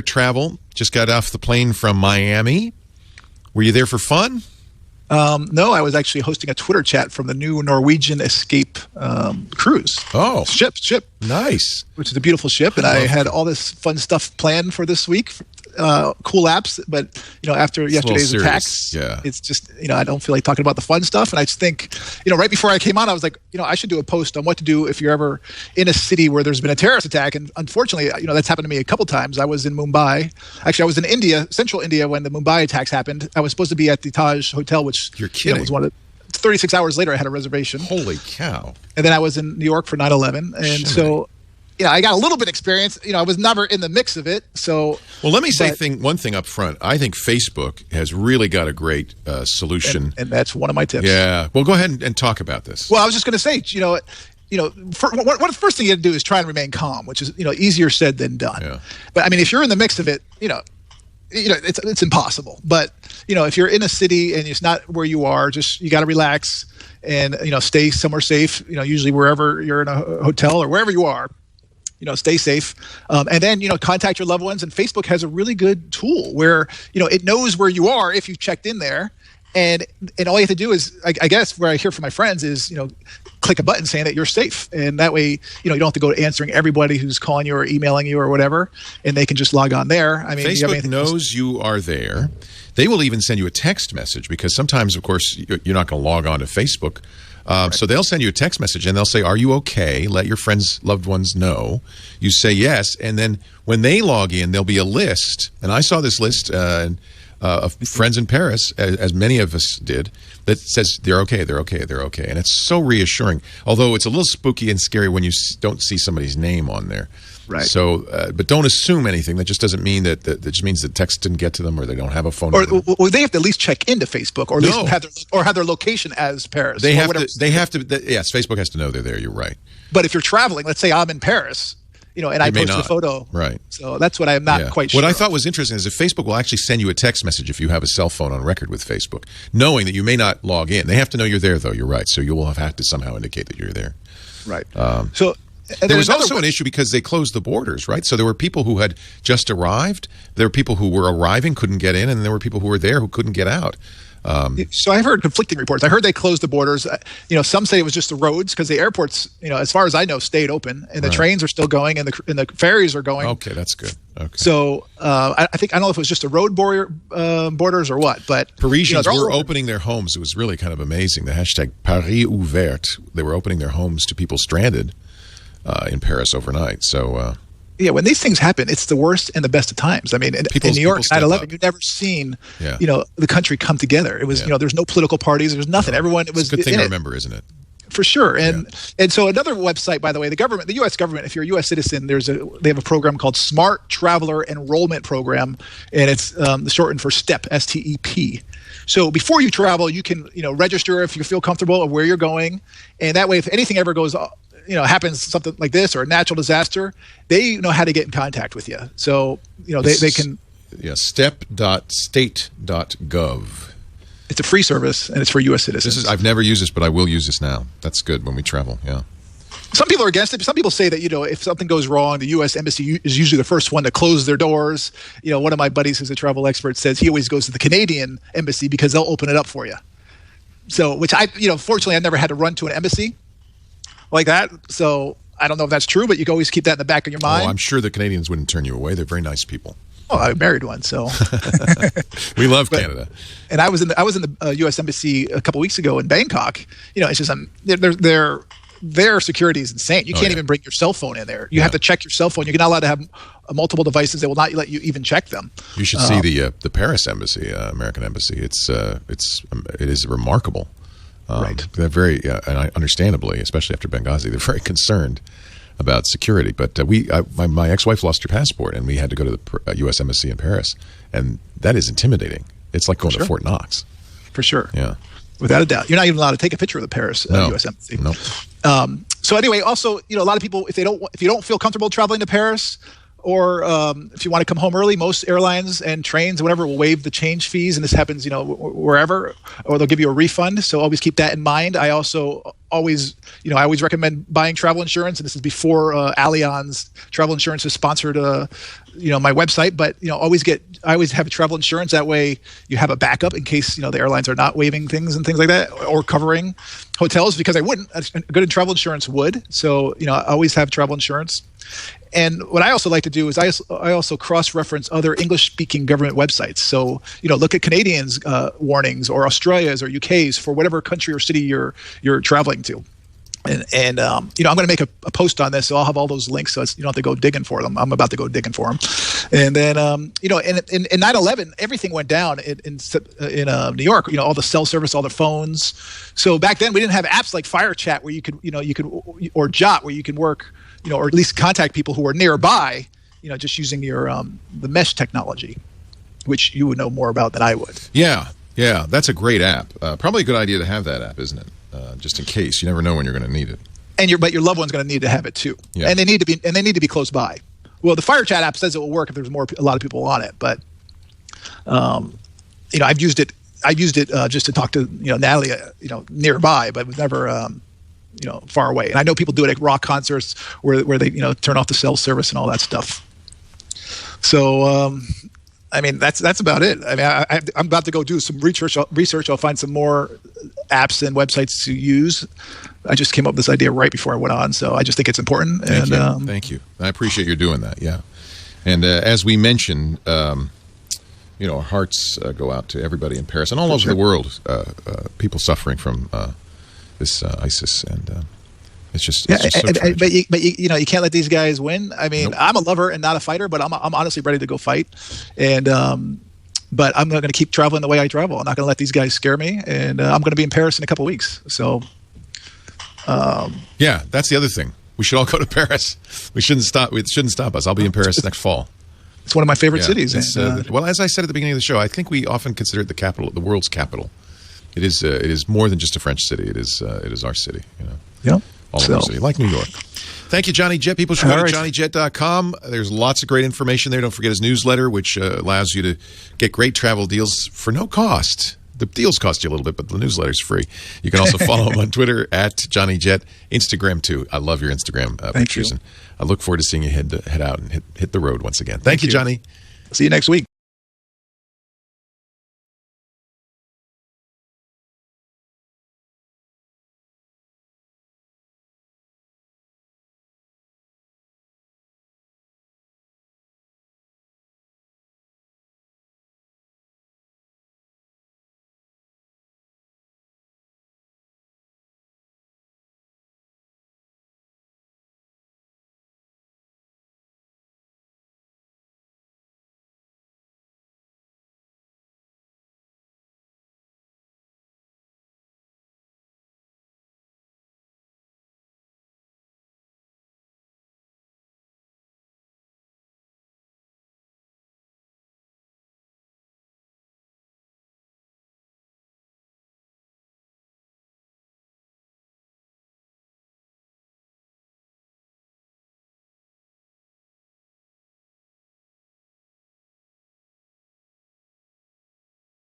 travel. Just got off the plane from Miami. Were you there for fun? No, I was actually hosting a Twitter chat from the new Norwegian Escape cruise. Oh. Ship. Nice. Which is a beautiful ship. And I had all this fun stuff planned for this week. Cool apps. But, after yesterday's attacks, it's just, I don't feel like talking about the fun stuff. And I just think, right before I came on, I was like, I should do a post on what to do if you're ever in a city where there's been a terrorist attack. And unfortunately, that's happened to me a couple times. I was in Mumbai. Actually, I was in India, central India, when the Mumbai attacks happened. I was supposed to be at the Taj Hotel, which you're kidding. Was one of 36 hours later, I had a reservation. Holy cow. And then I was in New York for 9/11. And so, I got a little bit of experience. I was never in the mix of it. So, well, let me say one thing up front. I think Facebook has really got a great solution. And that's one of my tips. Yeah. Well, go ahead and talk about this. Well, I was just going to say, what the first thing you have to do is try and remain calm, which is, easier said than done. Yeah. But if you're in the mix of it, it's impossible. But, if you're in a city and it's not where you are, you got to relax and, stay somewhere safe, usually wherever you're in a hotel or wherever you are. Stay safe. And then, contact your loved ones. And Facebook has a really good tool where, it knows where you are if you've checked in there. And all you have to do is, I guess, where I hear from my friends is, click a button saying that you're safe. And that way, you don't have to go to answering everybody who's calling you or emailing you or whatever. And they can just log on there. Facebook knows you are there. They will even send you a text message because sometimes, of course, you're not going to log on to Facebook. Right. So they'll send you a text message and they'll say, are you okay? Let your friends, loved ones know. You say yes. And then when they log in, there'll be a list. And I saw this list of friends in Paris, as many of us did, that says they're okay, they're okay, they're okay. And it's so reassuring, although it's a little spooky and scary when you don't see somebody's name on there. Right. So, but don't assume anything. That just doesn't mean that just means the text didn't get to them or they don't have a phone number. Or they have to at least check into Facebook or at least have their location as Paris. They have to. Yes, Facebook has to know they're there. You're right. But if you're traveling, let's say I'm in Paris, and I posted a photo. Right. So that's what I'm not quite sure. What I thought was interesting is if Facebook will actually send you a text message if you have a cell phone on record with Facebook, knowing that you may not log in. They have to know you're there, though. You're right. So you will have to somehow indicate that you're there. Right. There was also an issue because they closed the borders, right? So there were people who had just arrived. There were people who were arriving, couldn't get in, and there were people who were there who couldn't get out. So I've heard conflicting reports. I heard they closed the borders. Some say it was just the roads because the airports, as far as I know, stayed open, and the trains are still going, and the ferries are going. Okay, that's good. Okay. So I don't know if it was just the road borders or what, but Parisians were opening their homes. It was really kind of amazing. The hashtag Paris ouvert. They were opening their homes to people stranded in Paris overnight. So. When these things happen, it's the worst and the best of times. In New York, 9/11, you've never seen, the country come together. It was, there's no political parties. There's nothing. Everyone, it was. It's a good thing to remember, isn't it? For sure. And so another website, by the way, the U.S. government, if you're a U.S. citizen, they have a program called Smart Traveler Enrollment Program, and it's shortened for STEP, S-T-E-P. So before you travel, you can, register if you feel comfortable of where you're going, and that way, if anything ever goes happens something like this or a natural disaster, they know how to get in contact with you. So, they can. Yeah, step.state.gov. It's a free service and it's for U.S. citizens. I've never used this, but I will use this now. That's good when we travel. Yeah. Some people are against it. Some people say that, if something goes wrong, the U.S. Embassy is usually the first one to close their doors. One of my buddies who's a travel expert says he always goes to the Canadian Embassy because they'll open it up for you. So, which fortunately, I've never had to run to an embassy like that. So I don't know if that's true, but you can always keep that in the back of your mind. Oh, I'm sure the Canadians wouldn't turn you away. They're very nice people. Oh, I married one, so we love Canada. And I was in the U.S. Embassy a couple weeks ago in Bangkok. It's just their security is insane. You can't even bring your cell phone in there. You have to check your cell phone. You're not allowed to have multiple devices. They will not let you even check them. You should see the Paris embassy, American embassy. It is remarkable. Right. They're very, and understandably, especially after Benghazi, they're very concerned about security. But my ex-wife lost her passport, and we had to go to the U.S. Embassy in Paris, and that is intimidating. It's like going to Fort Knox. For sure. Yeah. Without a doubt. You're not even allowed to take a picture of the Paris U.S. Embassy. No. So anyway, also, a lot of people, if you don't feel comfortable traveling to Paris, Or if you want to come home early, most airlines and trains, whatever, will waive the change fees, and this happens, wherever, or they'll give you a refund. So always keep that in mind. I also always recommend buying travel insurance, and this is before Allianz Travel Insurance has sponsored my website. But I always have travel insurance. That way, you have a backup in case the airlines are not waiving things and things like that, or covering hotels, because I wouldn't. Good travel insurance would. So I always have travel insurance. And what I also like to do is I also cross-reference other English-speaking government websites. So, look at Canadians' warnings, or Australia's or UK's for whatever country or city you're traveling to. And I'm going to make a post on this, so I'll have all those links, so you don't have to go digging for them. I'm about to go digging for them. And then, in 9/11, everything went down in New York. All the cell service, all the phones. So back then, we didn't have apps like Fire Chat where you could or Jot where you can work, or at least contact people who are nearby. Just using your the mesh technology, which you would know more about than I would. Yeah, that's a great app. Probably a good idea to have that app, isn't it? Just in case. You never know when you're going to need it. But your loved one's going to need to have it too. Yeah. And they need to be close by. Well, the Fire Chat app says it will work if there's a lot of people on it, but I've used it just to talk to Natalie nearby, but was never far away. And I know people do it at rock concerts where they turn off the cell service and all that stuff. So that's about it. I'm about to go do some research. I'll find some more apps and websites to use. I just came up with this idea right before I went on, so I just think it's important. Thank you. I appreciate you doing that. Yeah, and as we mentioned, our hearts go out to everybody in Paris and all over the world. People suffering from this ISIS, and it's just but you can't let these guys win. Nope. I'm a lover and not a fighter, but I'm honestly ready to go fight. And but I'm going to keep traveling the way I travel. I'm not going to let these guys scare me. And I'm going to be in Paris in a couple of weeks. So that's the other thing. We should all go to Paris. We shouldn't stop. It shouldn't stop us. I'll be in Paris next fall. It's one of my favorite cities. Well, as I said at the beginning of the show, I think we often consider it the capital, the world's capital. It is more than just a French city. It is our city. Yeah. All over the city, like New York. Thank you, Johnny Jet. People should go to johnnyjet.com. There's lots of great information there. Don't forget his newsletter, which allows you to get great travel deals for no cost. The deals cost you a little bit, but the newsletter's free. You can also follow him on Twitter at Johnny Jet. Instagram, too. I love your Instagram pictures. And I look forward to seeing you head out and hit the road once again. Thank you, Johnny. See you next week.